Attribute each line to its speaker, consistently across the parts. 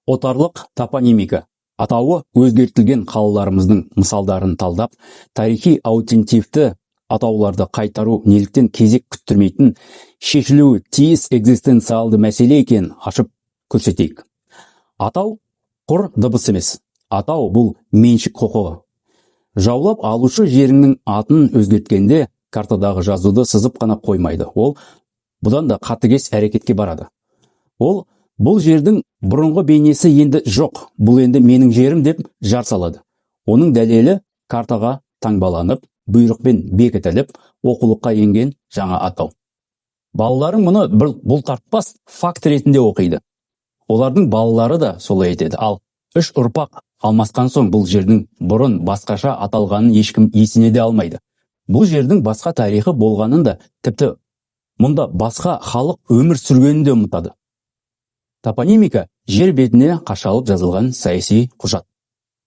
Speaker 1: Отарлық топонимика атауы өзгертілген қалаларымыздың мысалдарын талдап, тарихи аутентивті атауларды қайтару неліктен кезек күттірмейтін шешілуі тиіс экзистенциалды мәселе екенін ашып көрсетейік. Атау құр дыбыс емес. Атау бұл меншік құқығы. Жаулап алушы жеріңнің атын өзгерткенде картадағы жазуды сызып қана қоймайды. Ол бұдан да қатыгез әрекетке барады. Ол бұл жердің бұрынғы бейнесі енді жоқ, бұл енді менің жерім деп жар салады. Оның дәлелі картаға таңбаланып, бұйрықпен бекітіліп, оқулыққа енген жаңа атау. Балаларың мұны бұлтартпас факт ретінде оқиды. Олардың балалары да солай етеді. Ал 3 ұрпақ алмасқан соң бұл жердің бұрын басқаша аталғанын ешкім есіне де алмайды. Бұл жердің басқа тарихы болғанын да, тіпті мұнда басқа халық өмір сүргенін де ұмытады. Топонимика жер бетіне қашалып жазылған саяси құжат.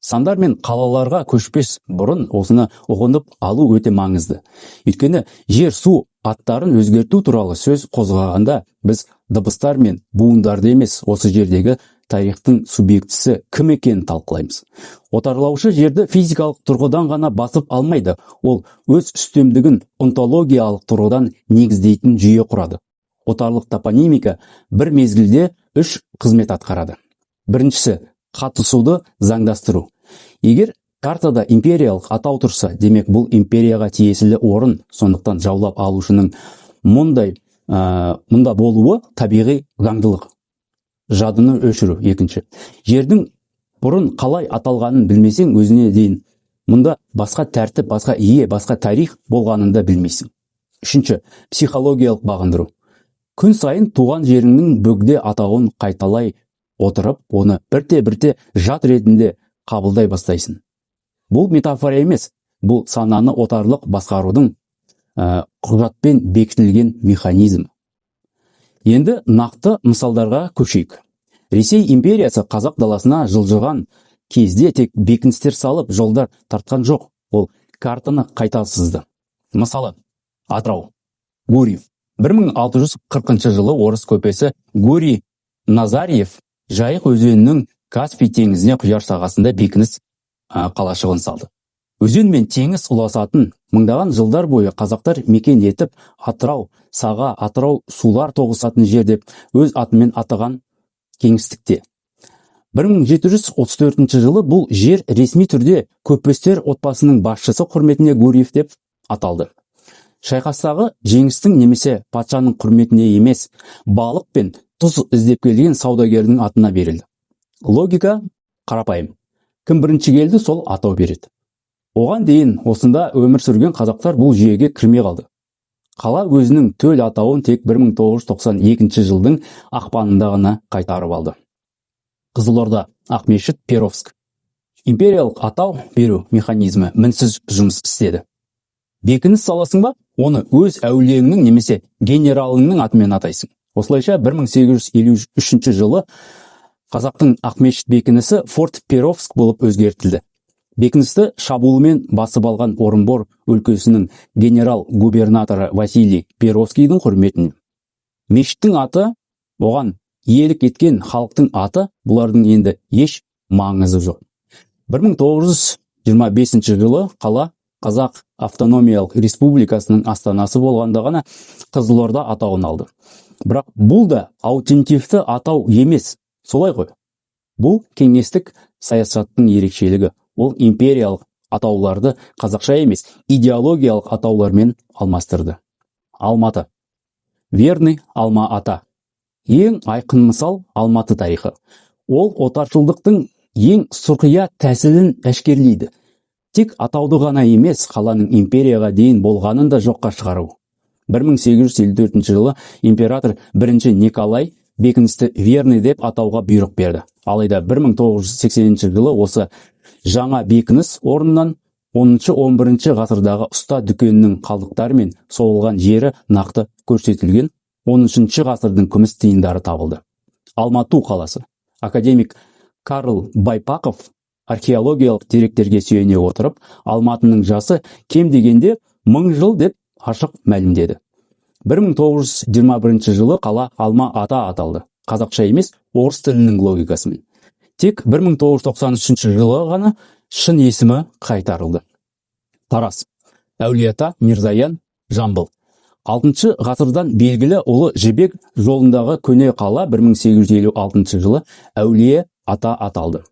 Speaker 1: Сандар мен қалаларға көшпес бұрын осыны ұғынып алу өте маңызды. Өйткені жер, су аттарын өзгерту туралы сөз қозғағанда біз дыбыстар мен буындарды емес, осы жердегі тарихтың субъектісі кім екенін талқылаймыз. Отарлаушы жерді физикалық тұрғыдан ғана басып алмайды, ол өз үстемдігін онтологиялық тұрғыдан негіздейтін жүйе құрады. Отарлық топонимика бір мезгілде 3 қызмет атқарады. Біріншісі, қатысуды заңдастыру. Егер картада империялық атау тұрса, демек бұл империяға тиесілі орын, сондықтан жаулап алушының мұнда болуы табиғи заңдылық. Жадыны өшіру. Екінші, жердің бұрын қалай аталғанын білмесең, өзіне дейін мұнда басқа тәртіп, басқа ие, басқа тарих болғанын да білмейсің. Үшінші, психологиялық бағындыру. Күн сайын туған жеріңнің бөгде атауын қайталай отырып, оны бірте-бірте жат ретінде қабылдай бастайсың. Бұл метафора емес, бұл сананы отарлық басқарудың құжатпен бекітілген механизм. Енді нақты мысалдарға көшейік. Ресей империясы қазақ даласына жылжыған кезде тек бекіністер салып, жолдар тартқан жоқ. Ол картаны қайта сызды. Мысалы, Атырау, Гурьев. 1640 жылы орыс көпесі Гурий Назарьев Жайық өзенінің Каспий теңізіне құяр сағасында бекініс қалашығын салды. Өзен мен теңіз ұласатын мыңдаған жылдар бойы қазақтар мекен етіп, Атырау, Саға, Атырау сулар тоғысатын жер деп өз атымен атаған кеңістікте. 1734 жылы бұл жер ресми түрде көпестер отбасының басшысы құрметіне Гурьев деп аталды. Шайқастағы жеңістің немесе патшаның құрметіне емес, балық пен тұз іздеп келген саудагердің атына берілді. Логика қарапайым. Кім бірінші келді, сол атау береді. Оған дейін осында өмір сүрген қазақтар бұл жүйеге кірмей қалды. Қала өзінің төл атауын тек 1992 жылдың ақпанында ғана қайтарып алды. Қызылорда, Ақмешіт, Перовск. Империялық атау беру механизмі мінсіз жұмыс істеді. Бекініс саласың ба, оны өз әулиеңнің немесе генералыңның атымен атайсың. Осылайша 1853 жылы қазақтың Ақмешіт бекінісі Форт Перовск болып өзгертілді. Бекіністі шабуылмен басып алған Орынбор өлкесінің генерал-губернаторы Василий Перовскийдің құрметіне. Мешіттің аты, оған иелік еткен халықтың аты, бұлардың енді еш маңызы жоқ. 1925 жылы қала Қазақ автономиялық республикасының астанасы болғанда ғана Қызылорда атауын алды. Бірақ бұл да аутентивті атау емес, солай ғой. Бұл кеңестік саясаттың ерекшелігі. Ол империялық атауларды қазақша емес, идеологиялық атаулармен алмастырды. Алматы. Верный Алма-Ата. Ең айқын мысал Алматы тарихы. Ол отаршылдықтың ең сұрқия тәсілін әшкерлейді. Тек атауды ғана емес, қаланың империяға дейін болғанын да жоққа шығару. 1854 жылы император 1 Николай бекіністі Верный деп атауға бұйрық берді. Алайда 1980 жылы осы жаңа бекініс орнынан 10-11 ғасырдағы ұста дүкенінің қалдықтары мен соғылған жері нақты көрсетілген 13 ғасырдың күміс тиындары табылды. Алматы қаласы. Академик Карл Байпақов археологиялық деректерге сүйене отырып, Алматының жасы кем дегенде 1000 жыл деп ашық мәлімдеді. 1921 жылы қала Алма-Ата аталды. Қазақша емес, орыс тілінің логикасымен. Тек 1993 жылы ғана шын есімі қайтарылды. Тараз, Әулиеата, Мирзаян, Жамбыл. 6 ғасырдан белгілі Ұлы Жібек жолындағы көне қала 1856 жылы Әулие-ата аталды.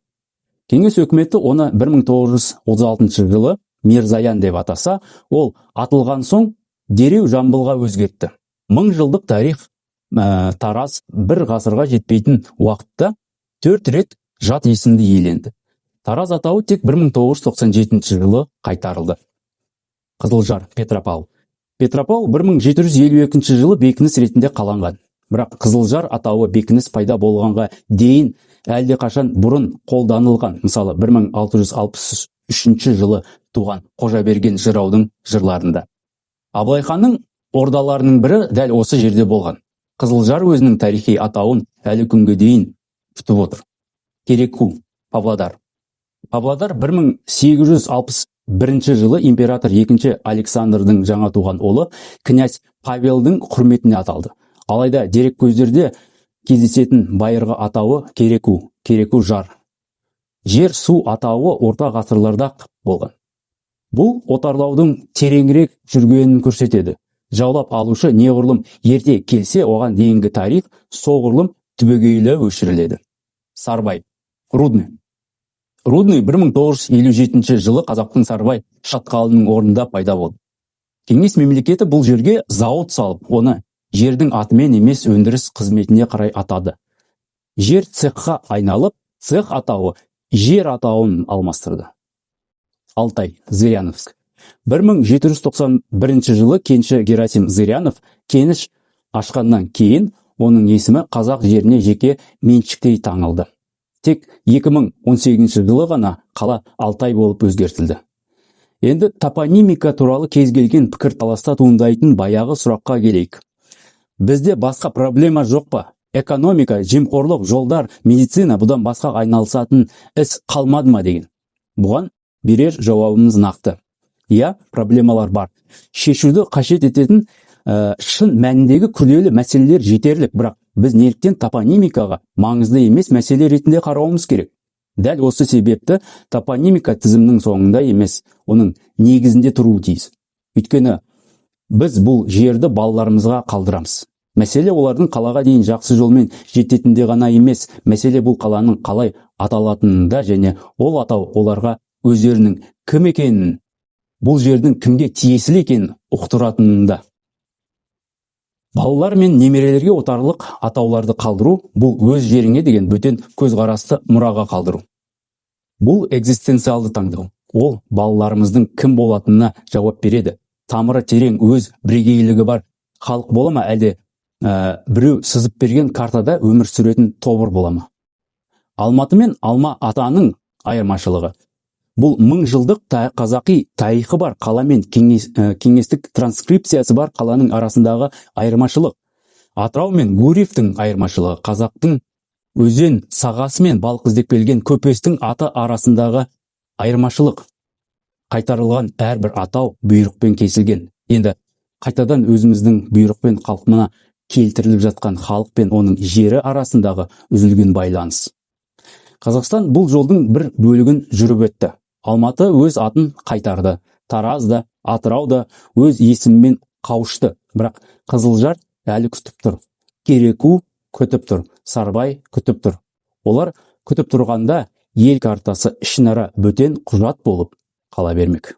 Speaker 1: Кеңес өкіметі оны 1936 жылы Мирзаян деп атаса, ол атылған соң дереу Жамбылға өзгертті. 1000 жылдық тарих Тараз бір ғасырға жетпейтін уақытта 4 рет жат есімді иеленді. Тараз атауы тек 1997 жылы қайтарылды. Қызылжар, Петропавл. Петропавл 1752 жылы бекініс ретінде қаланған. Бірақ Қызылжар атауы бекініс пайда болғанға дейін әлде қашан бұрын қолданылған. Мысалы 1663 жылы туған Қожаберген жыраудың жырларында. Абылай ханның ордаларының бірі дәл осы жерде болған. Қызылжар өзінің тарихи атауын әлі күнге дейін күтіп отыр. Кереку, Павлодар. Павлодар 1861 жылы император 2 Александрдың жаңа туған ұлы князь Павелдің құрметіне аталды. Алайда дерек көздерде кездесетін байырғы атауы Кереку, Кереку жар. Жер су атауы орта ғасырларда болған. Бұл отарлаудың тереңірек жүргенін көрсетеді. Жаулап алушы неғұрлым ерте келсе, оған дейінгі тарих соғұрлым түбегейлі өшіріледі. Сарбай, Рудный. Рудный 1957 жылы қазақтың Сарбай шатқалының орнында пайда болды. Кеңес мемлекеті бұл жерге зауыт салып, оны жердің атымен емес өндіріс қызметіне қарай атады. Жер цехқа айналып, цех атауы жер атауын алмастырды. Алтай, Зыряновск. 1791 жылы кенші Герасим Зырянов кеніш ашқаннан кейін оның есімі қазақ жеріне жеке меншіктей таңылды. Тек 2018 жылы ғана қала Алтай болып өзгертілді. Енді топонимика туралы кез келген пікір таласта туындайтын баяғы сұраққа келейік. Бізде басқа проблема жоқ па? Экономика, жемқорлық, жолдар, медицина бұдан басқа айналысатын іс қалмады ма деген. Бұған берер жауабымыз нақты. Иә, проблемалар бар. Шешуді қажет ететін шын мәніндегі күрделі мәселелер жетерлік, бірақ біз неліктен топонимикаға маңызды емес мәселе ретінде қарауымыз керек. Дәл осы себепті топонимика тізімнің соңында емес, оның негізінде тұруы тиіс. Өйткені біз бұл жерді балаларымызға қалдырамыз. Мәселе олардың қалаға дейін жақсы жолмен жететінде ғана емес, мәселе бұл қаланың қалай аталатынында және ол атау оларға өздерінің кім екенін, бұл жердің кімге тиесілі екенін ұқтыратынында. Балалар мен немерелерге отарлық атауларды қалдыру, бұл өз жеріңе деген бөтен көзқарасты мұраға қалдыру. Бұл экзистенциалды таңдау. Ол балаларымыздың кім болатынына жауап береді. Тамыры терең өз бірегейлігі бар халық бола ма, әлде біреу сызып берген картада өмір сүретін тобыр бола ма? Алматы мен Алма-Атаның айырмашылығы. Бұл 1000 жылдық қазақи тарихы бар қала мен кеңестік транскрипциясы бар қаланың арасындағы айырмашылық. Атырау мен Гурьевтің айырмашылығы, қазақтың өзен сағасы мен балық іздеп келген көпестің аты арасындағы айырмашылық. Қайтарылған әрбір атау бұйрықпен кесілген. Енді қайтадан өзіміздің бұйрықпен қалпына келтіріліп жатқан халық пен оның жері арасындағы үзілген байланыс. Қазақстан бұл жолдың бір бөлігін жүріп өтті. Алматы өз атын қайтарды. Тараз да, Атырау да өз есімімен қауышты. Бірақ Қызылжар әлі күтіп тұр. Кереку күтіп тұр. Сарбай күтіп тұр. Олар күтіп тұрғанда ел картасы ішінара бөтен құжат болып қала бермек.